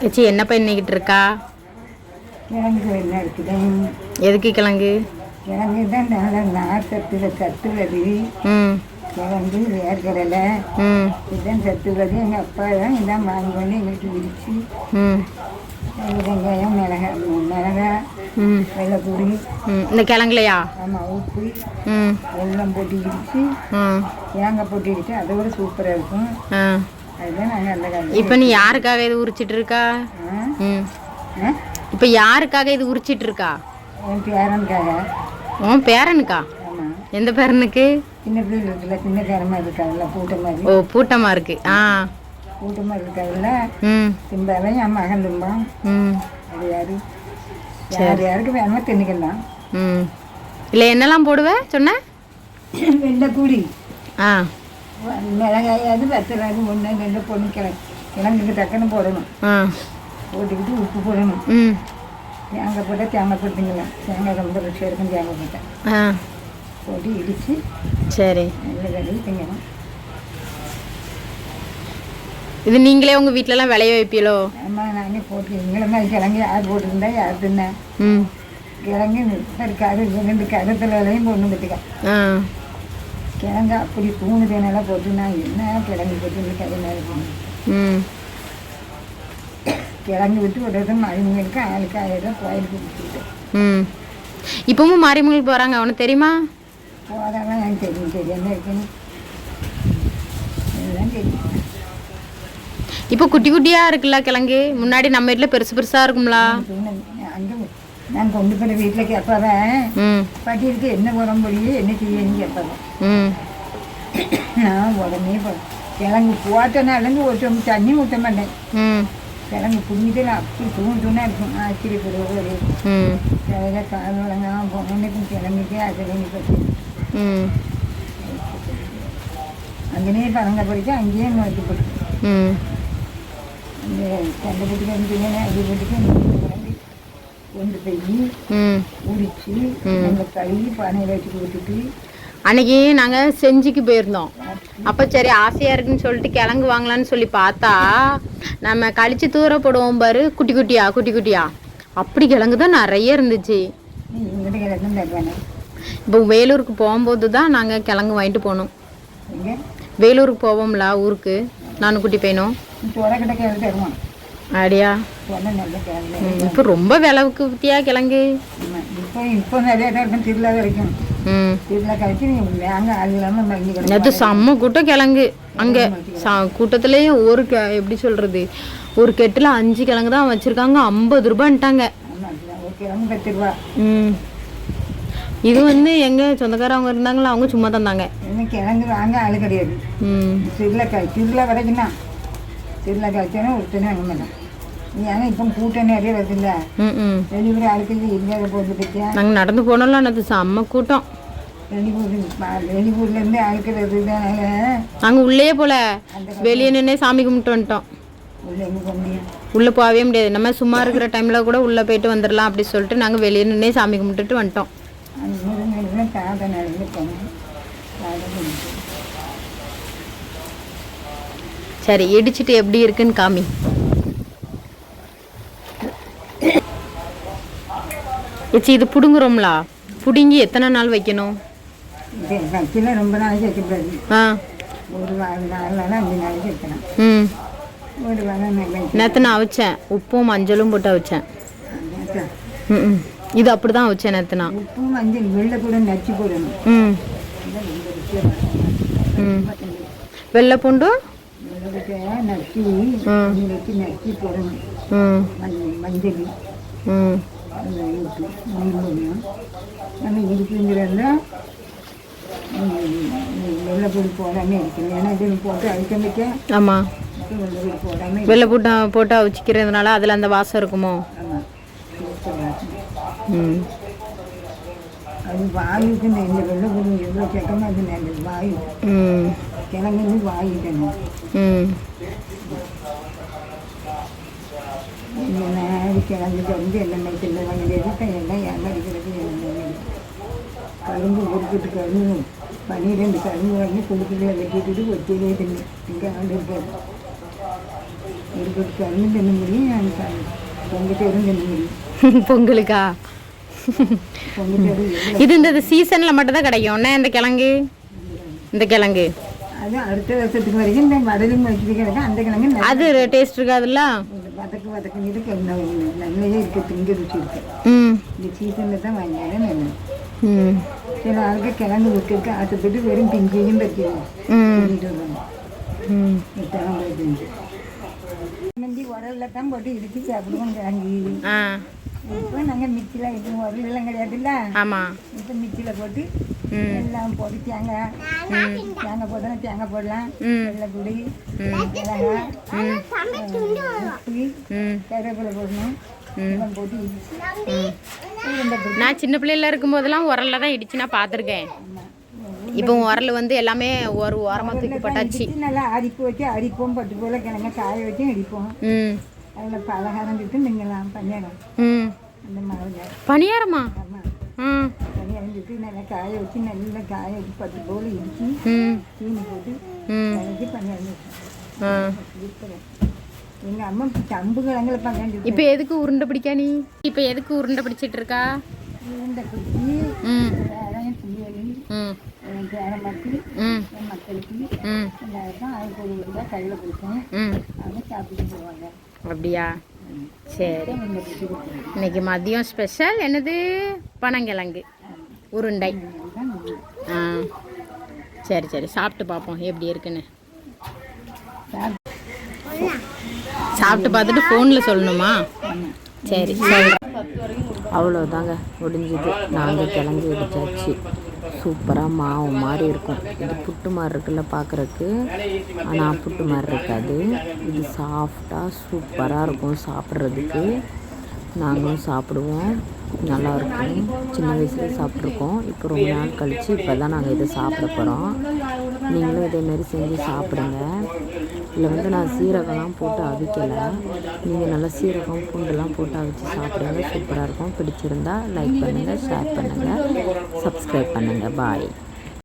ஏச்சி என்ன பண்ணிக்கிட்டு இருக்கா? கிழங்கு என்ன இருக்குது? எதுக்கு கிழங்கு? கிழங்கு தான் நல்லா நார்ச்சத்துல சத்துள்ளது. கிழங்கு வேர்க்கடலை இதுதான் சத்துள்ளது. எங்கள் அப்பா தான் இதான் வாங்கி கொண்டு எங்களுக்கு விரிச்சு வெங்காயம் மிளகா வெள்ளைப்பூடி இந்த கிழங்குலையா? ஆமாம், உப்பு வெல்லம் போட்டு இடிச்சு தேங்காய் போட்டு இடிச்சு அதோட சூப்பராக இருக்கும். அதுதான் நாங்கள் அந்த காலத்தில். இப்போ நீ யாருக்காக இது உரிச்சிட்டு இருக்கா? இப்போ யாருக்காக இது உரிச்சிட்டு இருக்கா? என் பேரனுக்காக. உன் பேரனுக்கா? ஆமாம். எந்த பேரனுக்கு? சின்ன பிள்ளை இருக்குல்ல, சின்ன பேரமாக இருக்காதுல்ல, பூட்ட மாதிரி. ஓ, பூட்டமாக இருக்கு. கூட்டமாக இருக்காதுல்ல, திம்பாலும் என் மகன் திம்பான். அது யாருக்கு வேணுமோ தின்னுக்கலாம். இல்லை என்னெல்லாம் போடுவேன் சொன்ன? வெள்ளைப்பூடி, மிளகாயாது வெத்தலாது ஒன்று ரெண்டு பொண்ணு கிழங்குக்கு டக்குன்னு போடணும். போட்டுக்கிட்டு உப்பு போடணும். தேங்காய் போட்டால் தேங்காய் போட்டுக்கலாம். தேங்காய் ரொம்ப ருசியாக இருக்கும். தேங்காய் போட்டேன் போட்டு இடித்து சரி நல்ல கழுவி திங்கணும். இது நீங்களே உங்கள் வீட்டிலலாம் விளைய வைப்பீங்களோ? ஆமாம், நானே போட்டு எங்களை மாதிரி கிழங்கு யார் போட்டுருந்தா யார் தின்னேன். கிழங்கு ரெண்டு கருத்தில் விலையும் பொண்ணு கற்றுக்க கிழங்கு அப்படி தூணு தேனெல்லாம் போட்டு நான் என்ன கிழங்கு போட்டு இந்த கதை மேலே போகணும். கிழங்கு விட்டு ஒரு இடத்துல மருமகளுக்கு ஆளுக்கு 1000 கோயிலுக்கு கொடுத்துக்கிட்டேன். இப்பவும் மாரியம்மனுக்கு போகிறாங்க, அவனுக்கு தெரியுமா? போதாதான் எனக்கு தெரியும். தெரியாமல் இருக்கேன்னு எல்லாம் தெரியும். இப்போ குட்டி குட்டியாக இருக்குல்ல கிழங்கு, முன்னாடி நம்ம வீட்டில் பெருசு பெருசாக இருக்கும்ல. அங்கே நான் கொண்டு போய் வீட்டில் கேட்பாவேன், பாட்டிருக்கு என்ன உடம்புடியே என்ன செய்யன்னு கேட்பாவேன். நான் உடனே கிழங்கு போட்டனாலேருந்து ஒரு சொம்பு தண்ணி ஊற்ற மாட்டேன். கிழங்கு புண்ணிட்டு அப்படி தூணாக இருக்கும். ஆச்சரியப்படுவது கிழங்க கால் வழங்க பொண்ணுக்கும் கிழங்குக்கே கிழங்கு பற்றி அங்கேயே பறங்க படிக்க அங்கேயே நோக்கி படிக்கும். அந்த சண்டை போட்டுக்க அது போட்டுக்க கொண்டு போய் உரிச்சு அந்த கழுவி பானையில் வச்சு கொடுத்துட்டு. அன்னைக்கு நாங்கள் செஞ்சுக்கு போயிருந்தோம். அப்போ சரி ஆசையாக இருக்குன்னு சொல்லிட்டு கிழங்கு வாங்கலான்னு சொல்லி பார்த்தா நம்ம கழிச்சு தூர போடுவோம் பாரு, குட்டி குட்டியா அப்படி கிழங்கு தான் நிறைய இருந்துச்சு. இப்போ வேலூருக்கு போகும்போது தான் நாங்கள் கிழங்கு வாங்கிட்டு போனோம். வேலூருக்கு போவோம்ல ஊருக்கு, நானும் குட்டி பையனும். அப்படியா? இப்போ ரொம்ப விளவுக்கு பற்றியா கிழங்கு? இப்போ நிறைய இருக்கும். திருவிழா வரைக்கும் திருவிழா கழிச்சு நாங்கள் அது இல்லாமல் நேற்று செம்ம கூட்டம் கிழங்கு. அங்கே கூட்டத்துலேயும் ஒரு எப்படி சொல்கிறது, ஒரு கெட்டில் 5 கிழங்கு தான் வச்சுருக்காங்க. 50 ரூபான்ட்டாங்க. ஒரு கிழங்கு 10 ரூபா. இது வந்து எங்கள் சொந்தக்காரவங்க இருந்தாங்களா, அவங்க சும்மா தந்தாங்க. கிழங்கு வாங்க ஆளு கிடையாது. திருவிழா வரைக்கும் தான். திருவிழா கழிச்சோன்னா ஒருத்தனே வாங்க மாட்டேன். ஏன்னா இப்போ கூட்டம் நிறைய வருதுல்ல, வெளியூர் ஆளுக்கு இல்லாத போட்டு பற்றியா. நாங்கள் நடந்து போனோம்ல, அது செம்ம கூட்டம். வெளியூர்லேருந்து ஆளுக்கு வருதுனால நாங்கள் உள்ளே போல வெளியே நின்று சாமி கும்பிட்டு வந்துட்டோம். உள்ளே போகவே முடியாது. நம்ம சும்மா இருக்கிற டைமில் கூட உள்ளே போயிட்டு வந்துடலாம் அப்படி சொல்லிட்டு நாங்கள் வெளியே நின்று சாமி கும்பிட்டுட்டு வந்துட்டோம். சரி, இடிச்சிட்டு எப்படி இருக்குன்னு காமி. இது புடுங்குறோம்ல, புடுங்கி எத்தனை நாள் வைக்கணும்? ரொம்ப நாளைக்கு வைக்கக்கூடாது. ஒரு 4 நாள் 5 நாளைக்கு வைக்கணும். ஒரு நேற்று நான் அவிச்சேன், உப்பும் மஞ்சளும் போட்டு அவிச்சேன். இது அப்படிதான் அவிச்சேன் நேற்று நான். உப்பும் மஞ்சள் வெள்ளை கூட நச்சு போடணும். வெள்ளை பூண்டு நச்சு நச்சு போடணும். மஞ்சள் நம்ம இருக்குங்கிறத வெள்ளைப்பூடி போடாமல் இருக்குது. ஏன்னா இது போட்டு அழிக்க. ஆமாம், வெள்ளைப்பூடி போடாமல் வெள்ளை போட்டு அவிச்சிக்கிறதுனால அதில் அந்த வாசம் இருக்குமோ? ஆமாம், அது வாயுக்கு இந்த வெள்ளைப்பூடி எவ்வளோ கேட்காம அது நல்ல வாயு. கிழங்கு வாயு தண்ணி. கிழங்கு வந்து எல்லாமே சின்ன வாங்கிட்டு எல்லாம் ஏமாடிக்கிறது. கரும்பு கொடுத்துட்டு கரும்பு 12 கரும்பு வாங்கி கொடுத்துட்டு வெட்டிட்டு ஒத்திலே தண்ணி இங்கே ஆண்டு இருக்காது. ஒரு கொட்டு கரும்பு தின்ன முடியும், பொங்கச்சோறும் தின்ன முடியும். பொங்கலுக்கா? பொங்கச்சோறு இது இந்த சீசனில் மட்டும்தான் கிடைக்கும் என்ன இந்த கிழங்கு? இந்த கிழங்கு அது அடுத்த வருஷத்துக்கு வரைக்கும் இந்த வடலும் வச்சுட்டு கிடக்கும். அந்த கிழங்கு அது டேஸ்ட் இருக்காதுல்ல? வதக்கிட்டு நல்லையே இருக்கு, திங்க ருச்சி இருக்கு. இந்த சீசனில் தான் வாங்கினாலே நல்லது. சில ஆளுக்கு கிழங்கு வைக்கிறதுக்கு ஆசைப்பட்டு வெறும் பிஞ்சையும் பறிக்கிட்டு முந்தி உரல்ல தான் போட்டு இடிச்சு சாப்பிடுவோம் கிழங்கு. இப்போ நாங்கள் மிக்சியில் இப்போ உரலாம் கிடையாதுல்ல. ஆமாம். இப்போ மிக்சியில் போட்டு எல்லாம் போட்டு தேங்காய் போட்டோன்னா தேங்காய் போடலாம், வெள்ளைப்பொடி, மிளகாய், உப்பு, கருவேப்பிலை போடணும், எல்லாம் போட்டு நான் சின்ன பிள்ளைல இருக்கும் போதெல்லாம் உரல்ல தான் இடிச்சு நான் பார்த்துருக்கேன். இப்போ உரல் வந்து எல்லாமே ஒரு ஓரமாக தூக்கி போட்டாச்சு. நல்லா அரிப்பு வச்சு அரிப்போம், பட்டு போல கிழங்க காய வச்சும் அடிப்போம். அதில் பலகாரம் சுட்டு நீங்களாம் பணியாரம். அந்த மாதிரி பணியாரமா? பணியாரம் சுட்டு நல்லா காய வச்சு நல்லா காய வச்சு பட்டு போல இடிச்சு சீனி போட்டு வச்சு பணியாரம் வச்சோம். எங்கள் அம்மா கம்பு கிழங்குல பங்காண்டி. இப்போ எதுக்கு உருண்டை பிடிக்கா நீ? இப்போ எதுக்கு உருண்டை பிடிச்சிட்டு இருக்கா? உருண்டை பிடிச்சி புளியலி கேரமட்டி மக்களுக்கு எல்லாருக்கும் அதுக்கு ஒரு ரூபா கையில் கொடுப்போம். அவங்க சாப்பிட்டு போவாங்க. அப்படியா? சரி. இன்னைக்கு மதியம் ஸ்பெஷல் என்னது? பனங்கிழங்கு உருண்டை. சரி சரி, சாப்பிட்டு பார்ப்போம் எப்படி இருக்குன்னு. சாப்பிட்டு பார்த்துட்டு ஃபோனில் சொல்லணுமா? சரி சரி. அவ்வளோதாங்க, முடிஞ்சுது. நாங்கள் கிழங்கு எடுத்தாச்சு. சூப்பராக மாவு மாதிரி இருக்கும். இது புட்டு மாதிரி இருக்குல்ல பார்க்குறக்கு, ஆனால் புட்டு மாதிரி இருக்காது. இது சாஃப்டாக சூப்பராக இருக்கும் சாப்பிட்றதுக்கு. நாங்களும் சாப்பிடுவோம், நல்லாயிருக்கும். சின்ன வயசுலேயே சாப்பிட்ருக்கோம். இப்போ ரொம்ப நாள் கழித்து இப்போ தான் நாங்கள் இதை சாப்பிட போகிறோம். நீங்களும் இதேமாரி செஞ்சு சாப்பிடுங்க. இதில் வந்து நான் சீரகம்லாம் போட்டு அவிக்கலை. நீங்கள் நல்லா சீரகம் பூண்டெல்லாம் போட்டு அவிச்சு சாப்பிடுங்க, சூப்பராக இருக்கும். பிடிச்சிருந்தா லைக் பண்ணுங்கள், ஷேர் பண்ணுங்கள், சப்ஸ்கிரைப் பண்ணுங்கள். பாய்.